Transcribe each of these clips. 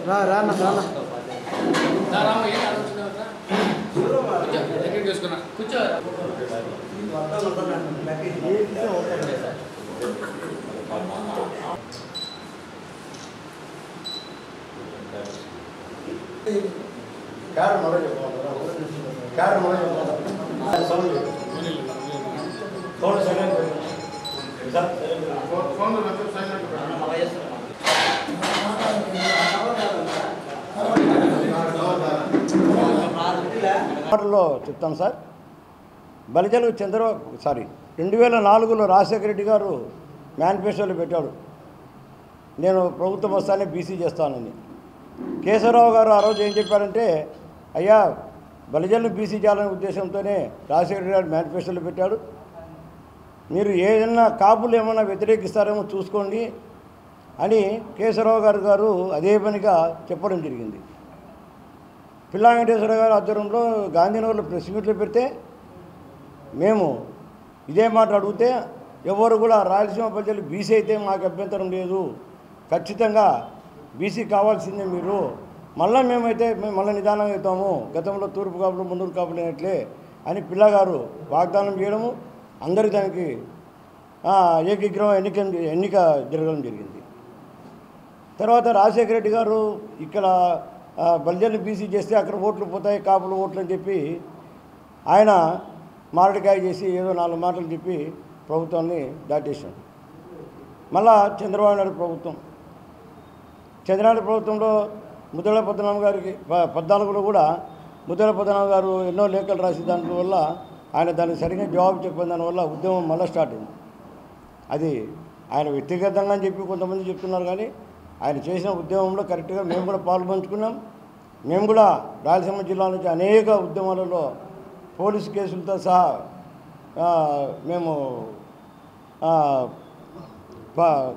రా రా నా రా రామ ఏ ఆలోచన దగ్గరికి తీసుకున్నా కూర్చో చెప్తాను సార్. బలిజలు 2004లో రాజశేఖర రెడ్డి గారు మేనిఫెస్టోలో పెట్టాడు, నేను ప్రభుత్వం వస్తానే బీసీ చేస్తానని. కేశవరావు గారు ఆ రోజు ఏం చెప్పారంటే, అయ్యా బలిజలను బీసీ చేయాలనే ఉద్దేశంతోనే రాజశేఖర రెడ్డి గారు మేనిఫెస్టోలో పెట్టాడు, మీరు ఏదైనా కాపులు ఏమైనా వ్యతిరేకిస్తారేమో చూసుకోండి అని కేశవరావు గారు అదే పనిగా చెప్పడం జరిగింది. పిల్లా వెంకటేశ్వర గారు ఆధ్వర్యంలో గాంధీనగర్లో ప్రెస్ మీట్లు పెడితే మేము ఇదే మాట అడిగితే ఎవరు కూడా రాయలసీమ ప్రజలు బీసీ అయితే మాకు అభ్యంతరం లేదు, ఖచ్చితంగా బీసీ కావాల్సిందే మీరు, మేమైతే మళ్ళీ నిదానంగా అవుతాము, గతంలో తూర్పు కాపులు ముందూరు కాపులు అయినట్లే అని పిల్లగారు వాగ్దానం చేయడము, అందరి దానికి ఏకీగ్రహం ఎన్నిక జరగడం జరిగింది. తర్వాత రాజశేఖర రెడ్డి గారు ఇక్కడ బలిజలను బీసీ చేస్తే అక్కడ ఓట్లు పోతాయి, కాపులు ఓట్లు అని చెప్పి ఆయన మారడికాయ చేసి ఏదో 4 మాటలు చెప్పి ప్రభుత్వాన్ని దాటేశాం. మళ్ళా చంద్రబాబు నాయుడు ప్రభుత్వంలో ముద్దల పద్మనాభం గారికి 14లో కూడా ముద్దల పద్మనాభం గారు ఎన్నో లేఖలు రాసి దానివల్ల ఆయన దానికి సరిగ్గా జవాబు చెప్పిన దానివల్ల ఉద్యమం మళ్ళీ స్టార్ట్ అయింది. అది ఆయన వ్యక్తిగతంగా అని చెప్పి కొంతమంది చెప్తున్నారు, కానీ ఆయన చేసిన ఉద్యమంలో కరెక్ట్గా మేము కూడా పాల్పంచుకున్నాం. మేము కూడా రాయలసీమ జిల్లా నుంచి అనేక ఉద్యమాలలో పోలీసు కేసులతో సహా మేము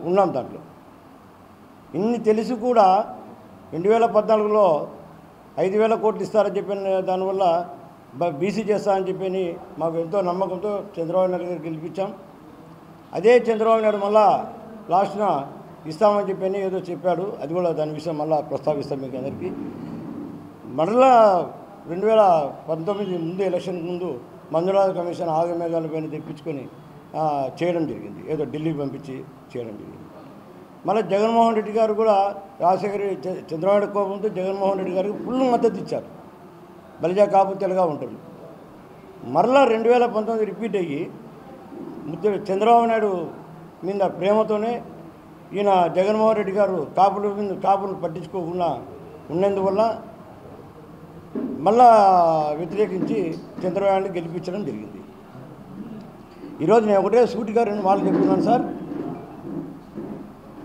ఉన్నాం. దాంట్లో ఇన్ని తెలిసి కూడా 2014లో 5,000 కోట్లు ఇస్తారని చెప్పిన దానివల్ల బీసీ చేస్తారని చెప్పి మాకు ఎంతో నమ్మకంతో చంద్రబాబు నాయుడు గారు గెలిపించాం. అదే చంద్రబాబు నాయుడు మళ్ళా లాస్ట్న ఇస్తామని చెప్పి ఏదో చెప్పాడు, అది కూడా దాని విషయం మళ్ళీ ప్రస్తావిస్తాం మీకు అందరికీ. మరలా 2019 ముందు ఎలక్షన్ ముందు మంజునాథ కమిషన్ ఆగమేఘాలపైన తెప్పించుకొని చేయడం జరిగింది, ఏదో ఢిల్లీకి పంపించి చేయడం జరిగింది. మళ్ళీ జగన్మోహన్ రెడ్డి గారు కూడా రాజశేఖర చంద్రబాబు కోపంతో జగన్మోహన్ రెడ్డి గారికి ఫుల్ మద్దతు ఇచ్చారు, బలిజా కాపు తెలగా ఉంటారు. మరలా 2019 రిపీట్ అయ్యి చంద్రబాబు నాయుడు మీద ప్రేమతోనే ఈయన జగన్మోహన్ రెడ్డి గారు కాపులు పట్టించుకోకుండా ఉన్నందువల్ల మళ్ళా వ్యతిరేకించి చంద్రబాబుని గెలిపించడం జరిగింది. ఈరోజు నేను ఒకటే సూటిగా 2 మాటలు చెప్తున్నాను సార్.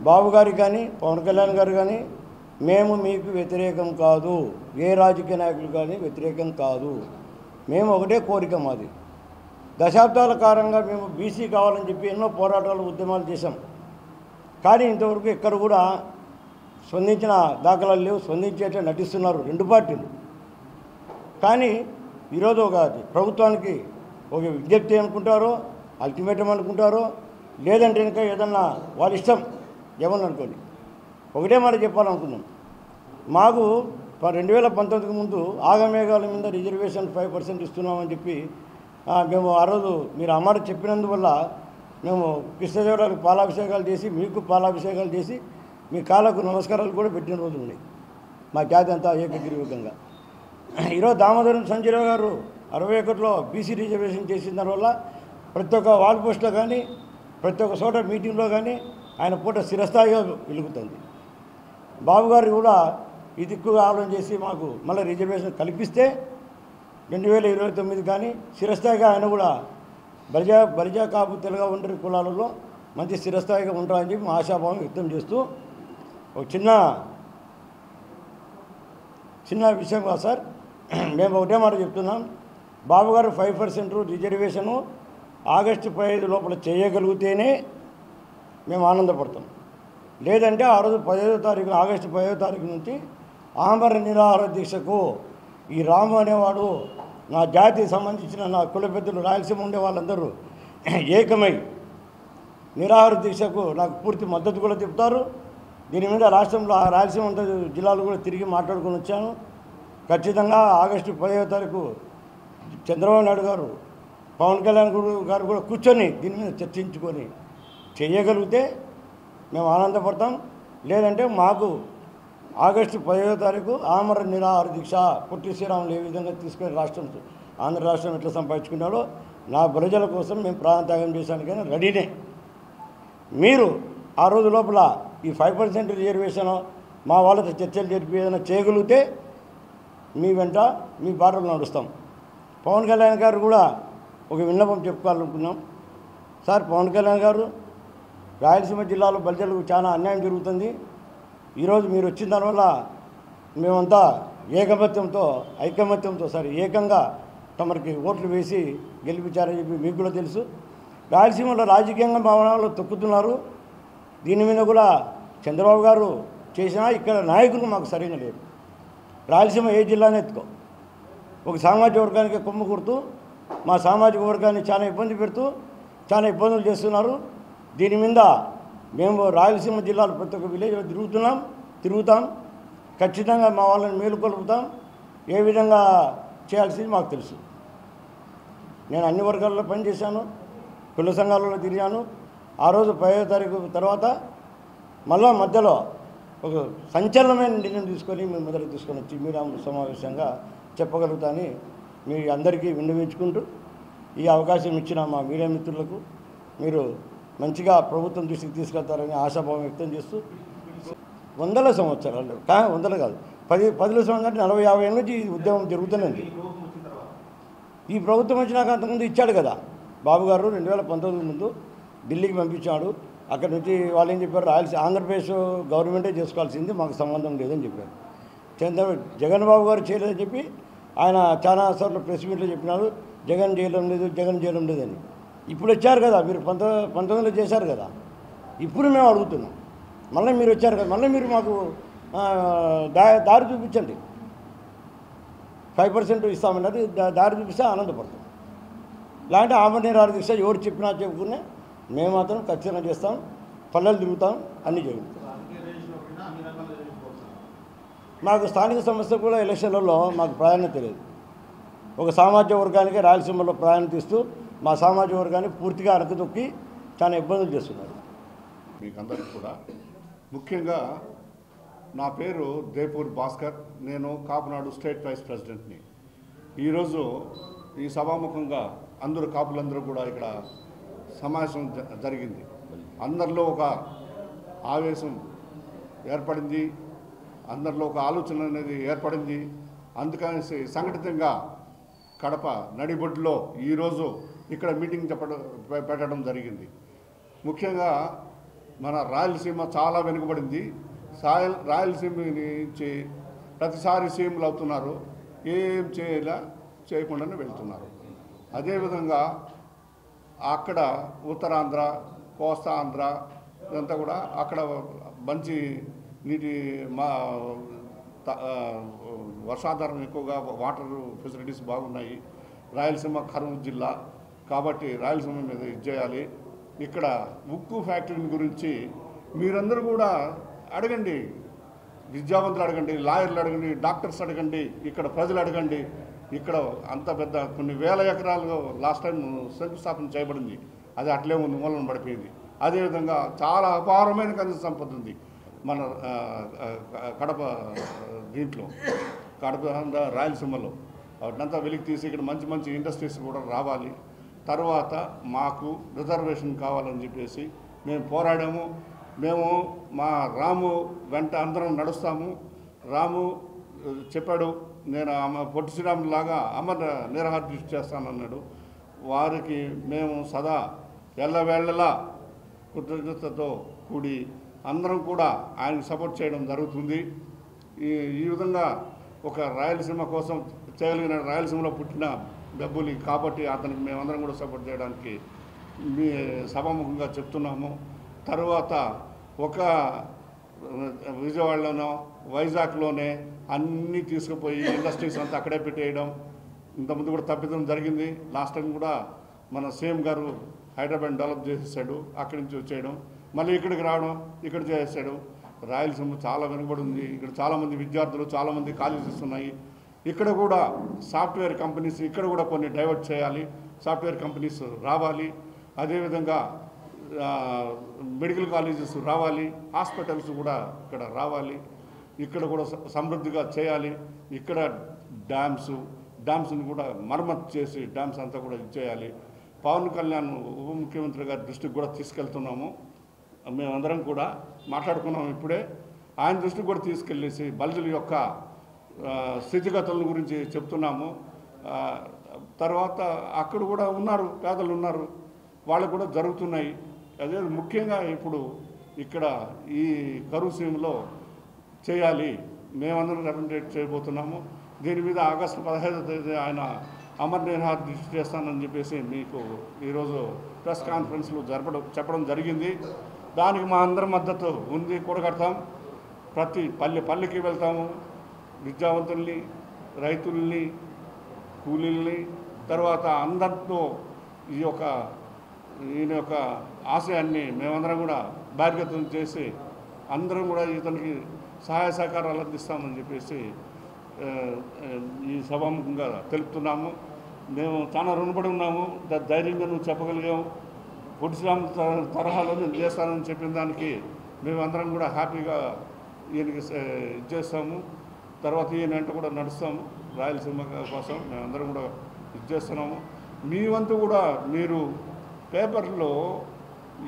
బాబు గారికి కానీ పవన్ కళ్యాణ్ గారు కానీ మేము మీకు వ్యతిరేకం కాదు, ఏ రాజకీయ నాయకులు కానీ వ్యతిరేకం కాదు, మేము ఒకటే కోరిక మాది. దశాబ్దాల కాలంగా మేము బీసీ కావాలని చెప్పి ఎన్నో పోరాటాలు ఉద్యమాలు చేశాం, కానీ ఇంతవరకు ఎక్కడ కూడా స్పందించిన దాఖలాలు లేవు. స్పందించేట నటిస్తున్నారు 2 పార్టీలు. కానీ ఈరోజు ఒక ప్రభుత్వానికి ఒక విజ్ఞప్తి అనుకుంటారో, అల్టిమేటం అనుకుంటారో, లేదంటే ఇంకా ఏదన్నా వాళ్ళ ఇష్టం ఏమని అనుకోండి. ఒకటే మాట చెప్పాలనుకున్నాం, మాకు 2019 ముందు ఆగమేఘాల మీద రిజర్వేషన్ 5% ఇస్తున్నామని చెప్పి మేము ఆ రోజు మీరు ఆ మాట చెప్పినందువల్ల మేము కృష్ణదేవరాయలకు పాలాభిషేకాలు చేసి, మీకు పాలాభిషేకాలు చేసి, మీ కాళ్ళకు నమస్కారాలు కూడా పెట్టిన రోజులు ఉన్నాయి మా జాతి అంతా ఏకగ్రీవంగా. ఈరోజు దామోదరం సంజయరావు గారు 61లో బీసీ రిజర్వేషన్ చేసిన దానివల్ల ప్రతి ఒక్క వాల్ పోస్ట్లో కానీ ప్రతి ఒక్క చోట మీటింగ్లో కానీ ఆయన పూట స్థిరస్థాయిగా వెలుగుతుంది. బాబు గారు కూడా ఇది ఎక్కువగా ఆలోచన చేసి మాకు మళ్ళీ రిజర్వేషన్ కల్పిస్తే 2029 కానీ స్థిరస్థాయిగా ఆయన కూడా బలిజా కాపు తెలగా ఒంటరి కులాలలో మంచి స్థిరస్థాయిగా ఉంటారని చెప్పి మా ఆశాభావం వ్యక్తం చేస్తూ ఒక చిన్న విషయం కాదు సార్, మేము ఒకటే మాట చెప్తున్నాం. బాబుగారు 5% రిజర్వేషను ఆగస్టు 15 లోపల చేయగలిగితేనే మేము ఆనందపడతాం. లేదంటే ఆ రోజు ఆగస్టు 15వ తారీఖు నుంచి ఆమర నిరాహార దీక్షకు ఈ రాము అనేవాడు నా జాతికి సంబంధించిన నా కుల పెద్దలు రాయలసీమ ఉండే వాళ్ళందరూ ఏకమై నిరాహార దీక్షకు నాకు పూర్తి మద్దతు కూడా చెప్తారు. దీని మీద రాష్ట్రంలో రాయలసీమ అంతా జిల్లాలు కూడా తిరిగి మాట్లాడుకొని వచ్చాను. ఖచ్చితంగా ఆగస్టు 10వ తారీఖు చంద్రబాబు నాయుడు గారు పవన్ కళ్యాణ్ గారు కూడా కూర్చొని దీని మీద చర్చించుకొని చేయగలిగితే మేము ఆనందపడతాం. లేదంటే మాకు ఆగస్టు 10వ తారీఖు ఆమర నిరాహార దీక్ష పొట్టి శ్రీరాములు ఏ విధంగా తీసుకొని ఆంధ్ర రాష్ట్రం ఎట్లా సంపాదించుకున్నాడో నా ప్రజల కోసం మేము ప్రాణత్యాగం చేశానికైనా రెడీనే. మీరు ఆ రోజు లోపల ఈ 5% రిజర్వేషన్ మా వాళ్ళతో చర్చలు జరిపి ఏదైనా చేయగలిగితే మీ వెంట మీ బాటలో నడుస్తాం. పవన్ కళ్యాణ్ గారు కూడా ఒక విన్నపం చెప్పుకోవాలనుకున్నాం. సార్, పవన్ కళ్యాణ్ గారు రాయలసీమ జిల్లాలో బలిజలకు చాలా అన్యాయం జరుగుతుంది. ఈరోజు మీరు వచ్చిన దానివల్ల మేమంతా ఐకమత్యంతో ఏకంగా తమరికి ఓట్లు వేసి గెలిపించారని చెప్పి మీకు కూడా తెలుసు. రాయలసీమలో రాజకీయంగా భావనలు తొక్కుతున్నారు. దీని మీద కూడా చంద్రబాబు గారు చేసినా ఇక్కడ నాయకులు మాకు సరైన లేరు. రాయలసీమ ఏ జిల్లానే ఎత్తుకో, ఒక సామాజిక వర్గానికి కొమ్ము కొడుతూ మా సామాజిక వర్గాన్ని చాలా ఇబ్బంది పెడుతూ చాలా ఇబ్బందులు చేస్తున్నారు. దీని మీద మేము రాయలసీమ జిల్లాలో ప్రతి ఒక్క విలేజ్లో తిరుగుతాం. ఖచ్చితంగా మా వాళ్ళని మేలుకొల్పుతాం. ఏ విధంగా చేయాల్సింది మాకు తెలుసు. నేను అన్ని వర్గాల్లో పనిచేశాను, కుల సంఘాలలో తిరిగాను. ఆ రోజు 10వ తారీఖు తర్వాత మళ్ళా మధ్యలో ఒక సంచలనమైన నిర్ణయం తీసుకొని మేము మొదలు తీసుకొని వచ్చి మీడియా సమావేశంగా చెప్పగలుగుతానని మీ అందరికీ విన్నవించుకుంటూ ఈ అవకాశం ఇచ్చిన మా మీడియా మిత్రులకు మీరు మంచిగా ప్రభుత్వం దృష్టికి తీసుకెళ్తారని ఆశాభావం వ్యక్తం చేస్తూ 100 సంవత్సరాలు వందలు కాదు 10 సంవత్సరాలు అంటే 40-50 ఏళ్ళ నుంచి ఈ ఉద్యమం జరుగుతూనే. ఈ ప్రభుత్వం వచ్చినాక అంతకుముందు ఇచ్చాడు కదా బాబు గారు 2019 ముందు ఢిల్లీకి పంపించాడు. అక్కడి నుంచి వాళ్ళు ఏం చెప్పారు, ఆంధ్రప్రదేశ్ గవర్నమెంటే చేసుకోవాల్సింది, మాకు సంబంధం లేదని చెప్పారు. జగన్ బాబు గారు చేయలేదని చెప్పి ఆయన చాలా సార్లు ప్రెస్ మీట్లో చెప్పినారు, జగన్ చేయడం లేదని. ఇప్పుడు వచ్చారు కదా, మీరు 19లో చేశారు కదా, ఇప్పుడు మేము అడుగుతున్నాం. మళ్ళీ మీరు వచ్చారు కదా, మళ్ళీ మీరు మాకు దారి చూపించండి. 5% ఇస్తామన్నది దారి చూపిస్తే ఆనందపడతాం. ఇలాంటి ఆమరణ దీక్ష ఎవరు చెప్పినా చెప్పుకునే మేము మాత్రం ఖచ్చితంగా చేస్తాం. పల్లెలు తిరుగుతాం, అన్నీ జరుగుతాం. మాకు స్థానిక సంస్థ కూడా ఎలక్షన్లలో మాకు ప్రాధాన్యత లేదు. ఒక సామాజిక వర్గానికి రాయలసీమలో ప్రాధాన్యత ఇస్తూ మా సామాజిక వర్గాన్ని పూర్తిగా అణకదొక్కి చాలా ఇబ్బందులు చేస్తున్నారు. మీకు అందరికీ కూడా ముఖ్యంగా నా పేరు దేపూర్ భాస్కర్, నేను కాపునాడు స్టేట్ వైస్ ప్రెసిడెంట్ని. ఈరోజు ఈ సభాముఖంగా కాపులందరూ కూడా ఇక్కడ సమావేశం జరిగింది. అందరిలో ఒక ఆవేశం ఏర్పడింది, అందరిలో ఒక ఆలోచన అనేది ఏర్పడింది. అందుకనేసి సంఘటితంగా కడప నడిబొడ్డులో ఈరోజు ఇక్కడ మీటింగ్ పెట్టడం జరిగింది. ముఖ్యంగా మన రాయలసీమ చాలా వెనుకబడింది. రాయలసీమ నుంచి ప్రతిసారి సీఎంలు అవుతున్నారు, ఏం చేయకుండానే వెళ్తున్నారు. అదేవిధంగా అక్కడ ఉత్తరాంధ్ర, కోస్తా ఆంధ్ర ఇదంతా కూడా అక్కడ మంచి నీటి వర్షాధారం ఎక్కువగా, వాటర్ ఫెసిలిటీస్ బాగున్నాయి. రాయలసీమ కరువు జిల్లా కాబట్టి రాయలసీమ మీద ఇది చేయాలి. ఇక్కడ ఉక్కు ఫ్యాక్టరీ గురించి మీరందరూ కూడా అడగండి, విద్యావంతులు అడగండి, లాయర్లు అడగండి, డాక్టర్స్ అడగండి, ఇక్కడ ప్రజలు అడగండి. ఇక్కడ అంత పెద్ద కొన్ని వేల ఎకరాలు లాస్ట్ టైం శంకుస్థాపన చేయబడింది, అది అట్లే ఉంది, మూలన పడిపోయింది. అదేవిధంగా చాలా అపారమైన ఖనిజ సంపద ఉంది మన కడప దీంట్లో, కడప రాయలసీమలో. వాటినంతా వెలికి తీసి ఇక్కడ మంచి మంచి ఇండస్ట్రీస్ కూడా రావాలి. తర్వాత మాకు రిజర్వేషన్ కావాలని చెప్పేసి మేము పోరాడాము. మేము మా రాము వెంట అందరం నడుస్తాము. రాము చెప్పాడు, నేను పొట్టి శ్రీరాములాగా అమర నిరాహార దీక్ష చేస్తానన్నాడు. వారికి మేము సదా ఎల్లవేళ్లలా కృతజ్ఞతతో కూడి అందరం కూడా ఆయనకు సపోర్ట్ చేయడం జరుగుతుంది. ఈ విధంగా ఒక రాయలసీమ కోసం చేయగలిగిన, రాయలసీమలో పుట్టిన డబ్బులు కాబట్టి అతనికి మేమందరం కూడా సపోర్ట్ చేయడానికి మీ సభాముఖంగా చెప్తున్నాము. తర్వాత ఒక విజయవాడలోనో వైజాగ్లోనే అన్నీ తీసుకుపోయి ఇండస్ట్రీస్ అంతా అక్కడే పెట్టేయడం, ఇంతకుముందు కూడా తప్పిదం జరిగింది. లాస్ట్ టైం కూడా మన సీఎం గారు హైదరాబాద్ డెవలప్ చేసేసాడు, అక్కడి నుంచి వచ్చేయడం, మళ్ళీ ఇక్కడికి రావడం, ఇక్కడ చేసేసాడు. రాయలసీమ చాలా వెనుకబడి ఉంది. ఇక్కడ చాలామంది విద్యార్థులు, చాలామంది కాలేజెస్ ఉన్నాయి. ఇక్కడ కూడా సాఫ్ట్వేర్ కంపెనీస్ ఇక్కడ కూడా కొన్ని డైవర్ట్ చేయాలి, సాఫ్ట్వేర్ కంపెనీస్ రావాలి. అదేవిధంగా మెడికల్ కాలేజెస్ రావాలి, హాస్పిటల్స్ కూడా ఇక్కడ రావాలి. ఇక్కడ కూడా సమృద్ధిగా చేయాలి. ఇక్కడ డ్యామ్స్ని కూడా మరమ్మతు చేసి డ్యామ్స్ అంతా కూడా ఇచ్చేయాలి. పవన్ కళ్యాణ్ ఉప ముఖ్యమంత్రి గారి దృష్టికి కూడా తీసుకెళ్తున్నాము. మేమందరం కూడా మాట్లాడుకున్నాము ఇప్పుడే. ఆయన దృష్టికి కూడా తీసుకెళ్ళేసి బల్జుల యొక్క స్థితిగతుల గురించి చెప్తున్నాము. తర్వాత అక్కడ కూడా ఉన్నారు, పేదలు ఉన్నారు, వాళ్ళకు కూడా జరుగుతున్నాయి. అదే ముఖ్యంగా ఇప్పుడు ఇక్కడ ఈ కరువు సీమలో చేయాలి, మేమందరం రిప్రజెంటేట్ చేయబోతున్నాము. దీని మీద ఆగస్టు 15వ తేదీ ఆయన అమర్ నిరాహార దీక్ష చేస్తానని చెప్పేసి మీకు ఈరోజు ప్రెస్ కాన్ఫరెన్స్లో చెప్పడం జరిగింది. దానికి మా అందరి మద్దతు ఉంది, కూడగడతాం. ప్రతి పల్లెకి వెళ్తాము. విద్యావంతుల్ని, రైతుల్ని, కూలీల్ని, తర్వాత అందరితో ఈయన యొక్క ఆశయాన్ని మేమందరం కూడా బాధ్యతను చేసి అందరం కూడా ఇతనికి సహాయ సహకారాలు అందిస్తామని చెప్పేసి ఈ సభాముఖంగా తెలుపుతున్నాము. మేము చాలా రుణపడి ఉన్నాము. ధైర్యంగా నువ్వు చెప్పగలిగాము, పొడిశ్రామ తరహాలో నేను చేస్తానని చెప్పిన దానికి మేమందరం కూడా హ్యాపీగా ఈయనకి ఇచ్చేస్తాము. తర్వాత ఈయన వెంట కూడా నడుస్తాము. రాయలసీమ కోసం మేమందరం కూడా ఇచ్చేస్తున్నాము. మీ వంతు కూడా మీరు పేపర్లో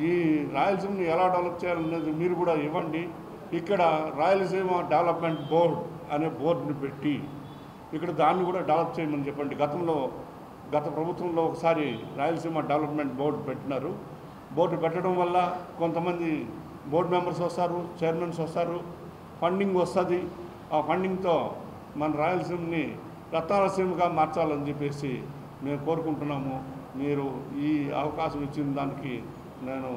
ఈ రాయలసీమని ఎలా డెవలప్ చేయాలనేది మీరు కూడా ఇవ్వండి. ఇక్కడ రాయలసీమ డెవలప్మెంట్ బోర్డ్ అనే బోర్డుని పెట్టి ఇక్కడ దాన్ని కూడా డెవలప్ చేయమని చెప్పండి. గత ప్రభుత్వంలో ఒకసారి రాయలసీమ డెవలప్మెంట్ బోర్డు పెట్టినారు. బోర్డు పెట్టడం వల్ల కొంతమంది బోర్డు మెంబర్స్ వస్తారు, చైర్మన్స్ వస్తారు, ఫండింగ్ వస్తుంది. ఆ ఫండింగ్తో మన రాయలసీమని రత్నాలసీమగా మార్చాలని చెప్పేసి మేము కోరుకుంటున్నాము. మీరు ఈ అవకాశం ఇచ్చిన దానికి నేను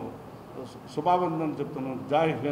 శుభాభినందనలు చెప్తున్నాను. జై హింద్.